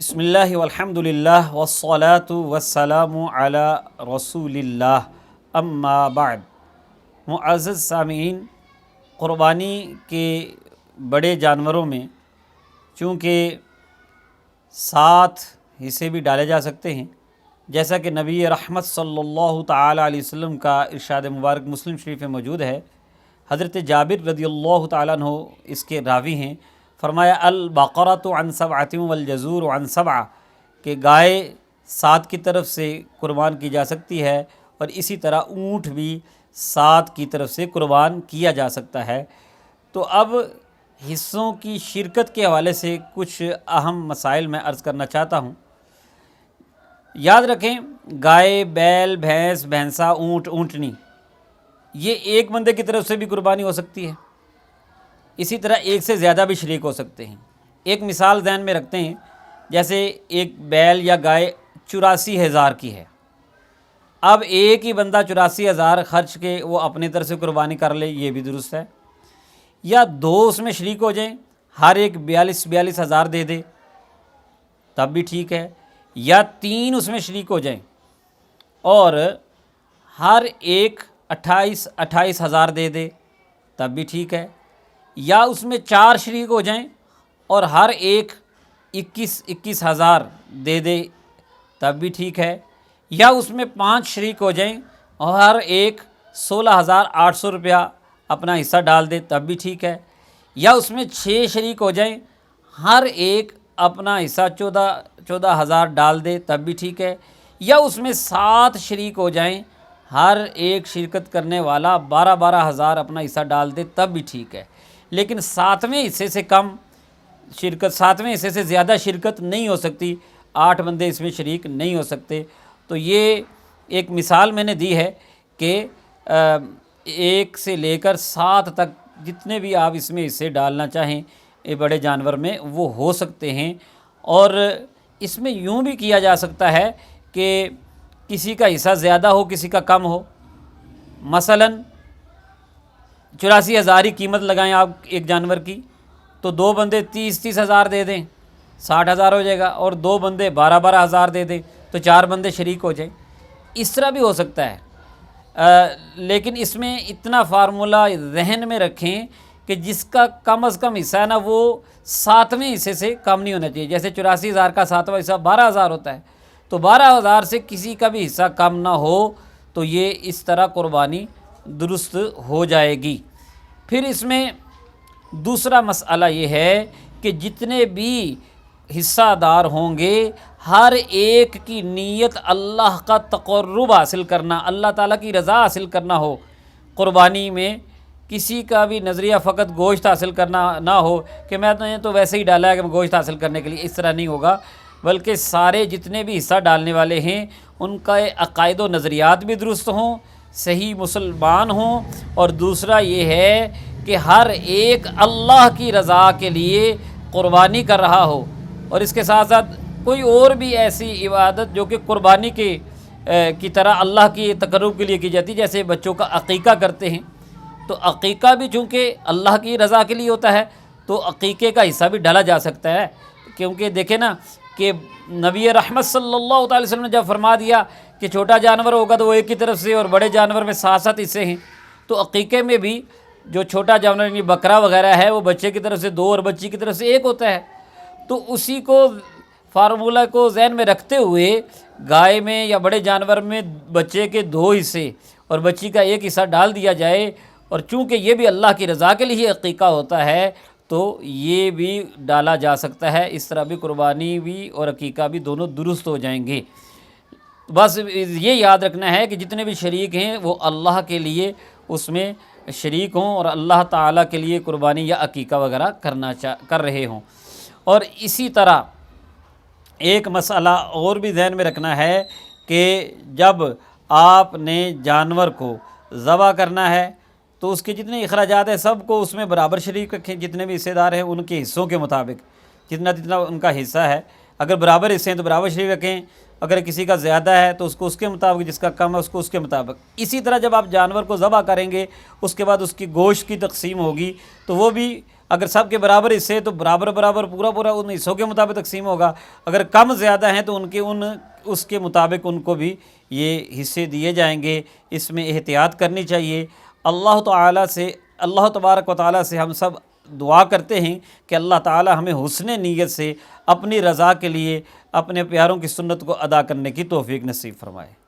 بسم اللہ والحمد للہ والصلاة والسلام علی رسول اللہ اما بعد۔ معزز سامعین، قربانی کے بڑے جانوروں میں چونکہ 7 حصے بھی ڈالے جا سکتے ہیں، جیسا کہ نبی رحمت صلی اللہ تعالی علیہ وسلم کا ارشاد مبارک مسلم شریف میں موجود ہے۔ حضرت جابر رضی اللہ تعالیٰ عنہ اس کے راوی ہیں، فرمایا البقرۃ عن 7 والجزور عن 7، کہ گائے 7 کی طرف سے قربان کی جا سکتی ہے، اور اسی طرح اونٹ بھی 7 کی طرف سے قربان کیا جا سکتا ہے۔ تو اب حصوں کی شرکت کے حوالے سے کچھ اہم مسائل میں عرض کرنا چاہتا ہوں۔ یاد رکھیں، گائے، بیل، بھینس، بھینسا، اونٹ، اونٹنی، یہ ایک بندے کی طرف سے بھی قربانی ہو سکتی ہے، اسی طرح ایک سے زیادہ بھی شریک ہو سکتے ہیں۔ ایک مثال ذہن میں رکھتے ہیں، جیسے ایک بیل یا گائے 84,000 کی ہے، اب ایک ہی بندہ 84,000 خرچ کے وہ اپنی طرف سے قربانی کر لے، یہ بھی درست ہے، یا 2 اس میں شریک ہو جائیں، ہر ایک 42,000 دے دے، تب بھی ٹھیک ہے، یا 3 اس میں شریک ہو جائیں اور ہر ایک 28,000 دے دے، تب بھی ٹھیک ہے، یا اس میں 4 شریک ہو جائیں اور ہر ایک 21,000 دے دے، تب بھی ٹھیک ہے، یا اس میں 5 شریک ہو جائیں اور ہر ایک 16,800 روپیہ اپنا حصہ ڈال دے، تب بھی ٹھیک ہے، یا اس میں 6 شریک ہو جائیں، ہر ایک اپنا حصہ 14,000 ڈال دے، تب بھی ٹھیک ہے، یا اس میں 7 شریک ہو جائیں، ہر ایک شرکت کرنے والا 12,000 اپنا حصہ ڈال دے، تب بھی ٹھیک ہے۔ لیکن 7ویں حصے سے کم شرکت، 7ویں حصے سے زیادہ شرکت نہیں ہو سکتی، 8 بندے اس میں شریک نہیں ہو سکتے۔ تو یہ ایک مثال میں نے دی ہے کہ 1 سے لے کر 7 تک جتنے بھی آپ اس میں حصے ڈالنا چاہیں یہ بڑے جانور میں وہ ہو سکتے ہیں، اور اس میں یوں بھی کیا جا سکتا ہے کہ کسی کا حصہ زیادہ ہو، کسی کا کم ہو۔ مثلاً 84,000 ہی قیمت لگائیں آپ ایک جانور کی، تو 2 بندے 30,000 دے دیں، 60,000 ہو جائے گا، اور 2 بندے 12,000 دے دیں تو 4 بندے شریک ہو جائیں، اس طرح بھی ہو سکتا ہے۔ لیکن اس میں اتنا فارمولہ ذہن میں رکھیں کہ جس کا کم از کم حصہ ہے نا، وہ 7ویں حصے سے کم نہیں ہونا چاہیے۔ جیسے 84,000 کا 7واں حصہ 12,000 ہوتا ہے، تو 12,000 سے کسی کا بھی حصہ کم نہ ہو، تو یہ اس طرح قربانی درست ہو جائے گی۔ پھر اس میں دوسرا مسئلہ یہ ہے کہ جتنے بھی حصہ دار ہوں گے، ہر ایک کی نیت اللہ کا تقرب حاصل کرنا، اللہ تعالیٰ کی رضا حاصل کرنا ہو۔ قربانی میں کسی کا بھی نظریہ فقط گوشت حاصل کرنا نہ ہو کہ میں تو ویسے ہی ڈالا ہے کہ میں گوشت حاصل کرنے کے لیے، اس طرح نہیں ہوگا، بلکہ سارے جتنے بھی حصہ ڈالنے والے ہیں ان کا عقائد و نظریات بھی درست ہوں، صحیح مسلمان ہوں، اور دوسرا یہ ہے کہ ہر ایک اللہ کی رضا کے لیے قربانی کر رہا ہو، اور اس کے ساتھ ساتھ کوئی اور بھی ایسی عبادت جو کہ قربانی کی طرح اللہ کی تقرب کے لیے کی جاتی، جیسے بچوں کا عقیقہ کرتے ہیں، تو عقیقہ بھی چونکہ اللہ کی رضا کے لیے ہوتا ہے، تو عقیقے کا حصہ بھی ڈالا جا سکتا ہے، کیونکہ دیکھیں نا کہ نبی رحمت صلی اللہ تعالی وسلم نے جب فرما دیا کہ چھوٹا جانور ہوگا تو وہ ایک کی طرف سے، اور بڑے جانور میں 7 حصے ہیں، تو عقیقے میں بھی جو چھوٹا جانور یعنی بکرا وغیرہ ہے وہ بچے کی طرف سے 2 اور بچی کی طرف سے 1 ہوتا ہے۔ تو اسی کو فارمولہ کو ذہن میں رکھتے ہوئے گائے میں یا بڑے جانور میں بچے کے 2 حصے اور بچی کا 1 حصہ ڈال دیا جائے، اور چونکہ یہ بھی اللہ کی رضا کے لیے عقیقہ ہوتا ہے تو یہ بھی ڈالا جا سکتا ہے۔ اس طرح بھی قربانی بھی اور عقیقہ بھی دونوں درست ہو جائیں گے۔ بس یہ یاد رکھنا ہے کہ جتنے بھی شریک ہیں وہ اللہ کے لیے اس میں شریک ہوں اور اللہ تعالیٰ کے لیے قربانی یا عقیقہ وغیرہ کر رہے ہوں۔ اور اسی طرح ایک مسئلہ اور بھی ذہن میں رکھنا ہے کہ جب آپ نے جانور کو ذبح کرنا ہے تو اس کے جتنے اخراجات ہیں سب کو اس میں برابر شریک رکھیں، جتنے بھی حصہ دار ہیں ان کے حصوں کے مطابق جتنا ان کا حصہ ہے، اگر برابر حصے ہیں تو برابر شریک رکھیں، اگر کسی کا زیادہ ہے تو اس کو اس کے مطابق، جس کا کم ہے اس کو اس کے مطابق۔ اسی طرح جب آپ جانور کو ذبح کریں گے اس کے بعد اس کی گوشت کی تقسیم ہوگی تو وہ بھی اگر سب کے برابر حصے تو برابر برابر پورا پورا ان حصوں کے مطابق تقسیم ہوگا، اگر کم زیادہ ہیں تو اس کے مطابق ان کو بھی یہ حصے دیے جائیں گے۔ اس میں احتیاط کرنی چاہیے۔ اللہ تبارک و تعالیٰ سے ہم سب دعا کرتے ہیں کہ اللہ تعالیٰ ہمیں حسن نیت سے اپنی رضا کے لیے اپنے پیاروں کی سنت کو ادا کرنے کی توفیق نصیب فرمائے۔